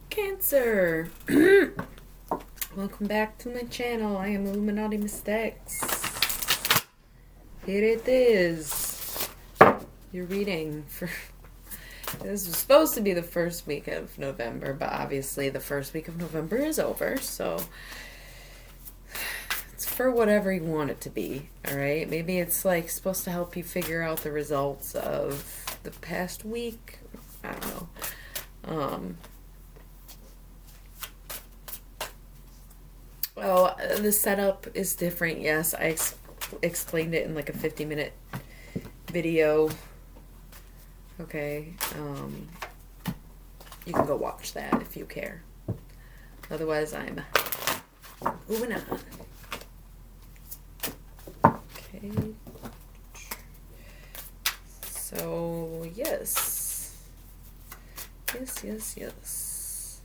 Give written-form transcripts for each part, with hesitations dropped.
Cancer. Welcome back to my channel. I am Illuminaughty Mystex. Here it is. Your reading for... This was supposed to be the first week of November, but obviously the first week of November is over, so it's for whatever you want it to be, alright? Maybe it's like supposed to help you figure out the results of the past week. I don't know. Well, the setup is different. Yes, I explained it in like a 50-minute video. Okay, you can go watch that if you care. Otherwise, I'm moving on. Okay. So, yes. Yes.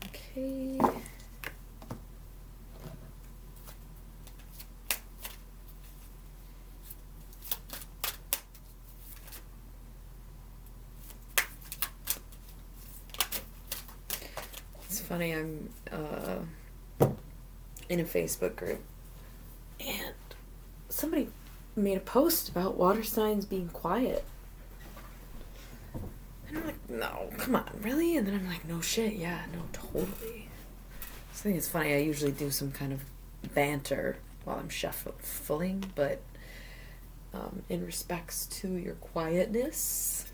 Okay. It's funny, I'm in a Facebook group, and somebody made a post about water signs being quiet. And I'm like, no, come on, really? And then I'm like, no shit, yeah, no, totally. So I think it's funny, I usually do some kind of banter while I'm shuffling, but in respects to your quietness...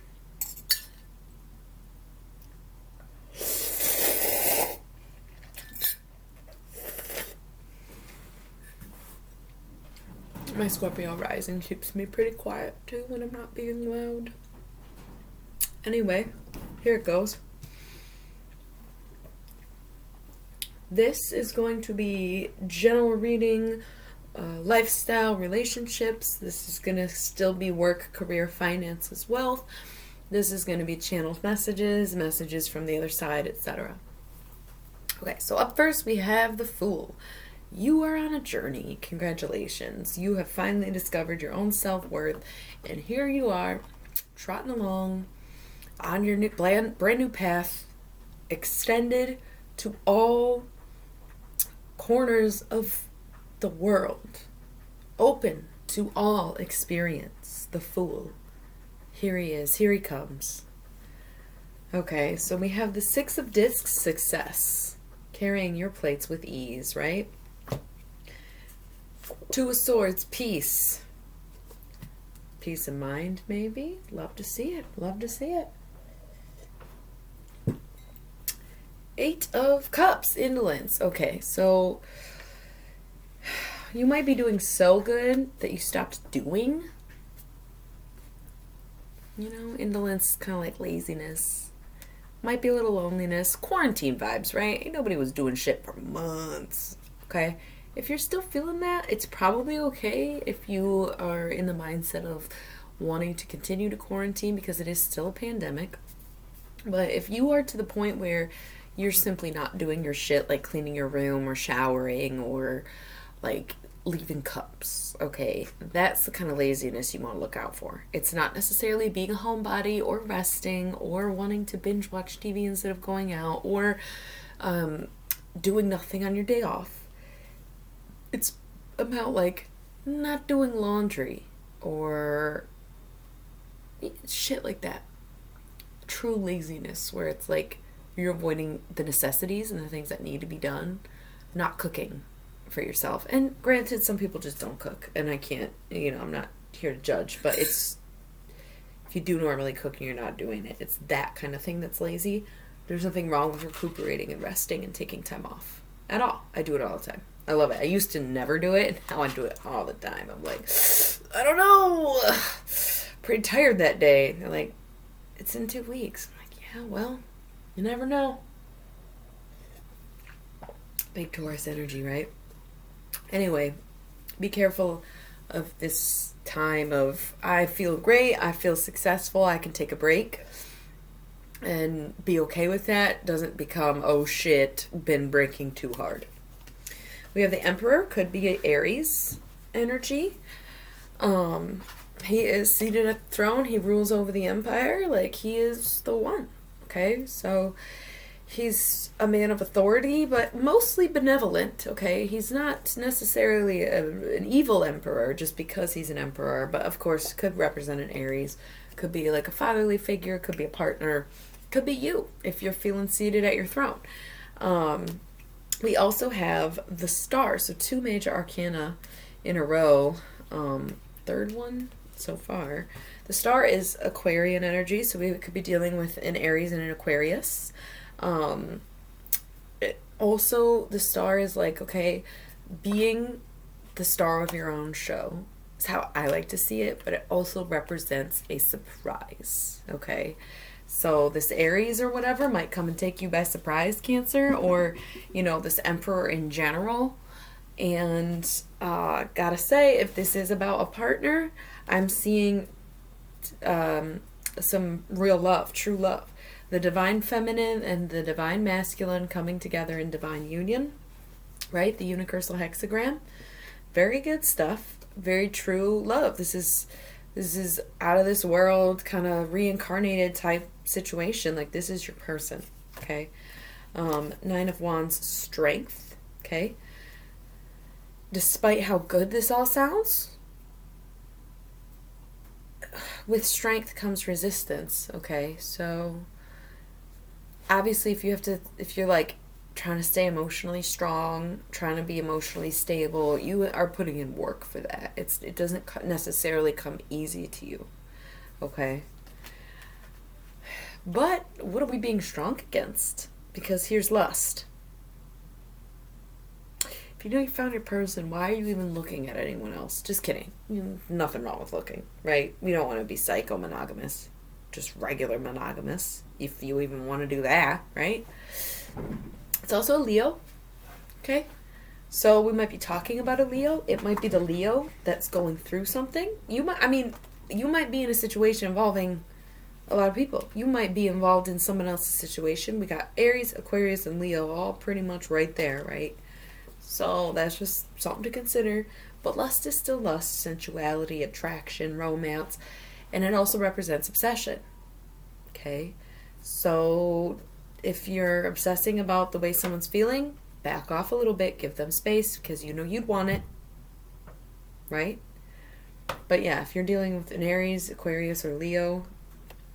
My Scorpio rising keeps me pretty quiet too when I'm not being loud. Anyway, here it goes. This is going to be general reading, lifestyle, relationships. This is going to still be work, career, finances, wealth. This is going to be channeled messages, messages from the other side, etc. Okay, so up first we have the Fool. You are on a journey. Congratulations. You have finally discovered your own self-worth, and here you are, trotting along on your new brand new path, extended to all corners of the world, open to all experience. The Fool. Here he is. Here he comes. Okay, so we have the Six of Discs, success. Carrying your plates with ease, right? Two of Swords, peace. Peace of mind, maybe. Love to see it. Love to see it. Eight of Cups, indolence. Okay, so you might be doing so good that you stopped doing. You know, indolence, kind of like laziness. Might be a little loneliness. Quarantine vibes, right? Ain't nobody was doing shit for months. Okay? If you're still feeling that, it's probably okay if you are in the mindset of wanting to continue to quarantine because it is still a pandemic. But if you are to the point where you're simply not doing your shit, like cleaning your room or showering or like leaving cups, okay, that's the kind of laziness you want to look out for. It's not necessarily being a homebody or resting or wanting to binge watch TV instead of going out or doing nothing on your day off. It's about, like, not doing laundry or shit like that. True laziness, where it's like you're avoiding the necessities and the things that need to be done, not cooking for yourself. And granted, some people just don't cook, and I can't, you know, I'm not here to judge, but it's, if you do normally cook and you're not doing it, it's that kind of thing that's lazy. There's nothing wrong with recuperating and resting and taking time off at all. I do it all the time. I love it. I used to never do it, and now I do it all the time. I'm like, I don't know. Pretty tired that day. They're like, it's in 2 weeks. I'm like, yeah, well, you never know. Big Taurus energy, right? Anyway, be careful of this time of, I feel great, I feel successful, I can take a break. And be okay with that. Doesn't become, oh shit, been breaking too hard. We have the Emperor, could be Aries energy. He is seated at the throne. He rules over the empire. Like, he is the one. Okay, so he's a man of authority, but mostly benevolent. Okay, he's not necessarily an evil emperor just because he's an emperor, but of course could represent an Aries. Could be like a fatherly figure, could be a partner, could be you if you're feeling seated at your throne. We also have the star, so 2 major arcana in a row. Third one so far. The star is Aquarian energy, so we could be dealing with an Aries and an Aquarius. Also, the star is like, okay, being the star of your own show is how I like to see it, but it also represents a surprise, okay? So this Aries or whatever might come and take you by surprise, Cancer, or, you know, this Emperor in general. And gotta say, if this is about a partner, I'm seeing some real love, true love. The divine feminine and the divine masculine coming together in divine union, right? The unicursal hexagram. Very good stuff. Very true love. This is out of this world, kind of reincarnated type situation. Like, this is your person, okay? 9 of Wands, strength, okay? Despite how good this all sounds, with strength comes resistance, okay? So obviously if you're like trying to stay emotionally strong, trying to be emotionally stable, you are putting in work for that. It doesn't necessarily come easy to you, okay? But what are we being strong against? Because here's lust. If you know you found your person, why are you even looking at anyone else? Just kidding. Nothing wrong with looking, right? We don't want to be psycho-monogamous. Just regular monogamous, if you even want to do that, right? It's also a Leo, okay? So we might be talking about a Leo. It might be the Leo that's going through something. You might be in a situation involving a lot of people. You might be involved in someone else's situation. We got Aries, Aquarius, and Leo all pretty much right there, right? So that's just something to consider. But lust is still lust, sensuality, attraction, romance, and it also represents obsession. Okay? So if you're obsessing about the way someone's feeling, back off a little bit, give them space, because you know you'd want it. Right? But yeah, if you're dealing with an Aries, Aquarius, or Leo,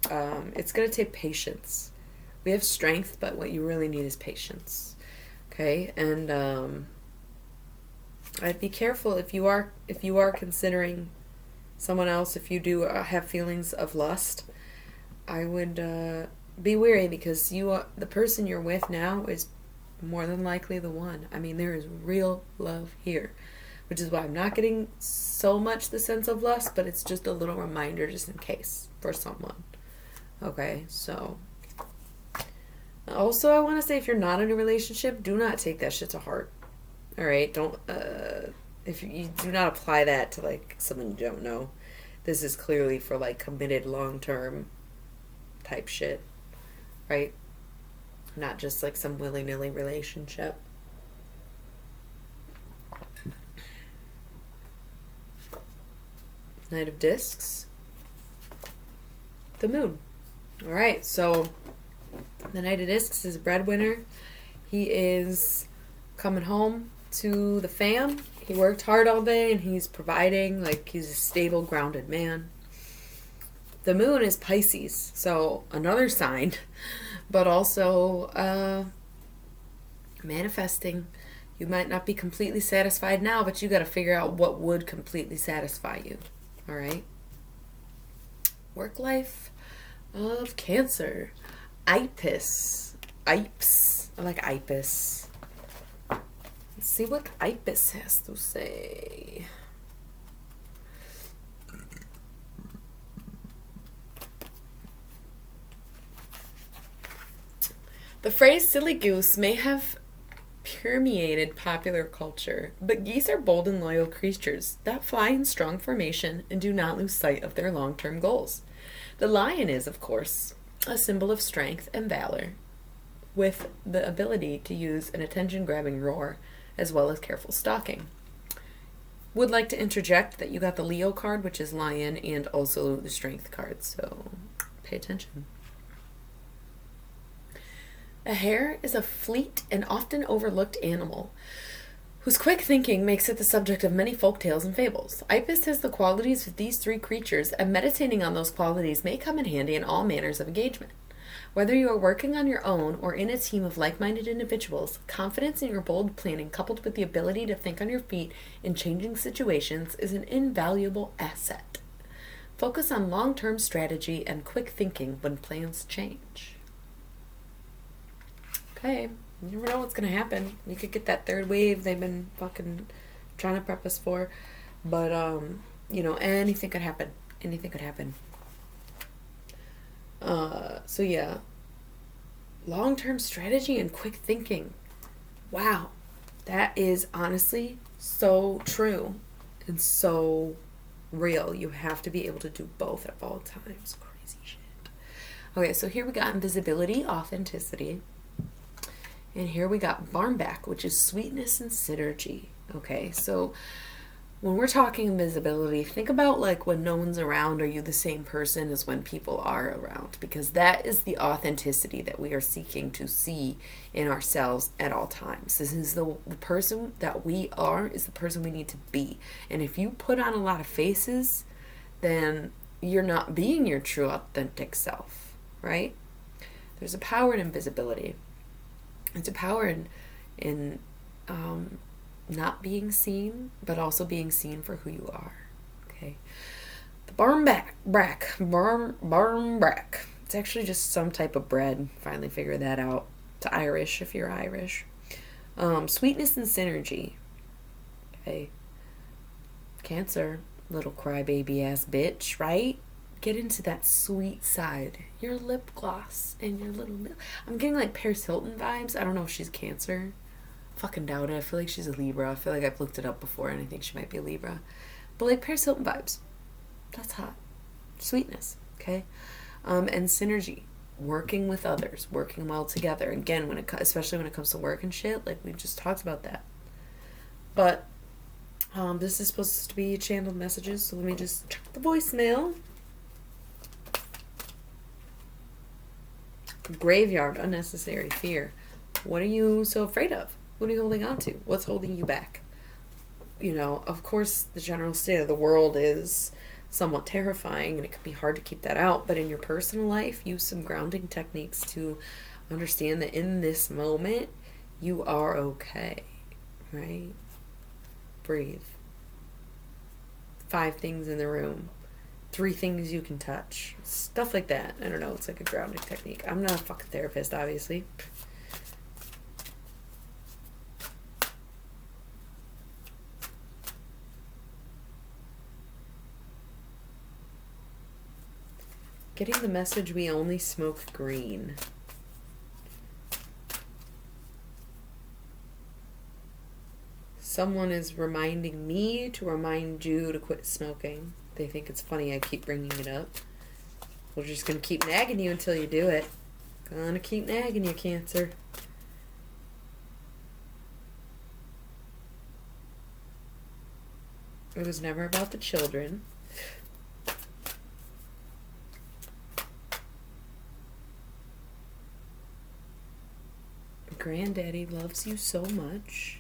it's going to take patience. We have strength, but what you really need is patience. Okay? And I'd be careful if you are considering someone else. If you do have feelings of lust, I would be wary, because the person you're with now is more than likely the one. I mean, there is real love here, which is why I'm not getting so much the sense of lust, but it's just a little reminder just in case for someone. Okay, so also I want to say, if you're not in a relationship, do not take that shit to heart. All right, don't if you do not apply that to like someone you don't know. This is clearly for like committed long-term type shit, right? Not just like some willy-nilly relationship. Knight of Discs. The Moon. All right, so the Knight of Discs is a breadwinner. He is coming home to the fam. He worked hard all day and he's providing. Like, he's a stable, grounded man. The Moon is Pisces, so another sign, but also manifesting. You might not be completely satisfied now, but you got to figure out what would completely satisfy you. All right? Work life of Cancer. Ipis. Ipes. I like Ipis. Let's see what Ipis has to say. The phrase silly goose may have permeated popular culture, but geese are bold and loyal creatures that fly in strong formation and do not lose sight of their long-term goals. The lion is, of course, a symbol of strength and valor, with the ability to use an attention-grabbing roar as well as careful stalking. Would like to interject that you got the Leo card, which is Lion, and also the Strength card, so pay attention. A hare is a fleet and often overlooked animal whose quick thinking makes it the subject of many folk tales and fables. Ipis has the qualities of these three creatures, and meditating on those qualities may come in handy in all manners of engagement. Whether you are working on your own or in a team of like-minded individuals, confidence in your bold planning coupled with the ability to think on your feet in changing situations is an invaluable asset. Focus on long-term strategy and quick thinking when plans change. Okay, you never know what's going to happen. We could get that third wave they've been fucking trying to prep us for. But, anything could happen. Anything could happen. So yeah. Long-term strategy and quick thinking. Wow. That is honestly so true and so real. You have to be able to do both at all times. Crazy shit. Okay, so here we got invisibility, authenticity. And here we got barnback, which is sweetness and synergy. Okay, so when we're talking invisibility, think about like when no one's around, are you the same person as when people are around? Because that is the authenticity that we are seeking to see in ourselves at all times. This is the person that we are is the person we need to be. And if you put on a lot of faces, then you're not being your true authentic self, right? There's a power in invisibility. It's a power in not being seen, but also being seen for who you are. Okay. The barnback. It's actually just some type of bread. Finally figured that out. It's Irish if you're Irish. Sweetness and synergy. Okay. Cancer, little crybaby ass bitch, right? Get into that sweet side. Your lip gloss and your little... I'm getting like Paris Hilton vibes. I don't know if she's Cancer. Fucking doubt it. I feel like she's a Libra. I feel like I've looked it up before and I think she might be a Libra. But like Paris Hilton vibes. That's hot. Sweetness. Okay? And synergy. Working with others. Working well together. Again, especially when it comes to work and shit. Like we just talked about that. But this is supposed to be channeled messages. So let me just check the voicemail. Graveyard, unnecessary fear. What are you so afraid of? What are you holding on to? What's holding you back? Of course, the general state of the world is somewhat terrifying and it can be hard to keep that out. But in your personal life, use some grounding techniques to understand that in this moment, you are okay, right? Breathe. 5 things in the room. 3 things you can touch. Stuff like that. I don't know. It's like a grounding technique. I'm not a fucking therapist, obviously. Getting the message we only smoke green. Someone is reminding me to remind you to quit smoking. They think it's funny I keep bringing it up. We're just going to keep nagging you until you do it. Gonna keep nagging you, Cancer. It was never about the children. Granddaddy loves you so much.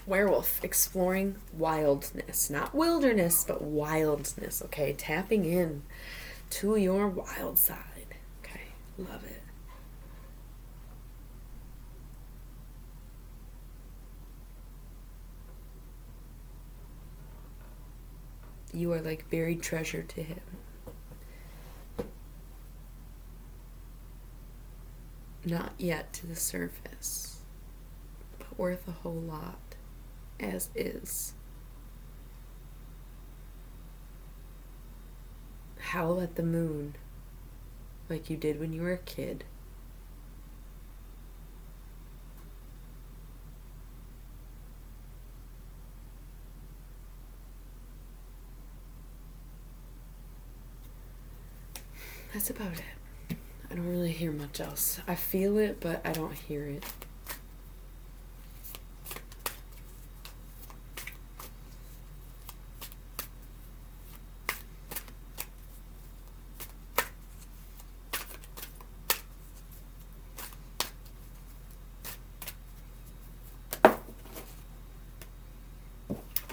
Werewolf, exploring wildness. Not wilderness, but wildness, okay? Tapping in to your wild side. Okay, love it. You are like buried treasure to him. Not yet to the surface, but worth a whole lot, as is. Howl at the moon, like you did when you were a kid. That's about it. I don't really hear much else. I feel it, but I don't hear it.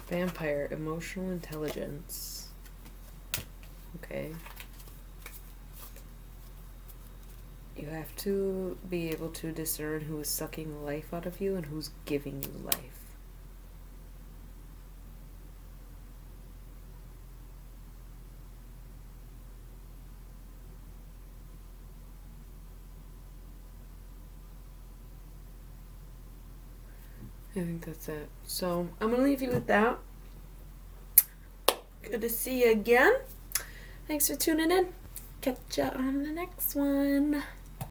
Vampire, emotional intelligence. Okay. You have to be able to discern who is sucking life out of you and who's giving you life. I think that's it. So I'm going to leave you with that. Good to see you again. Thanks for tuning in. Catch ya on the next one.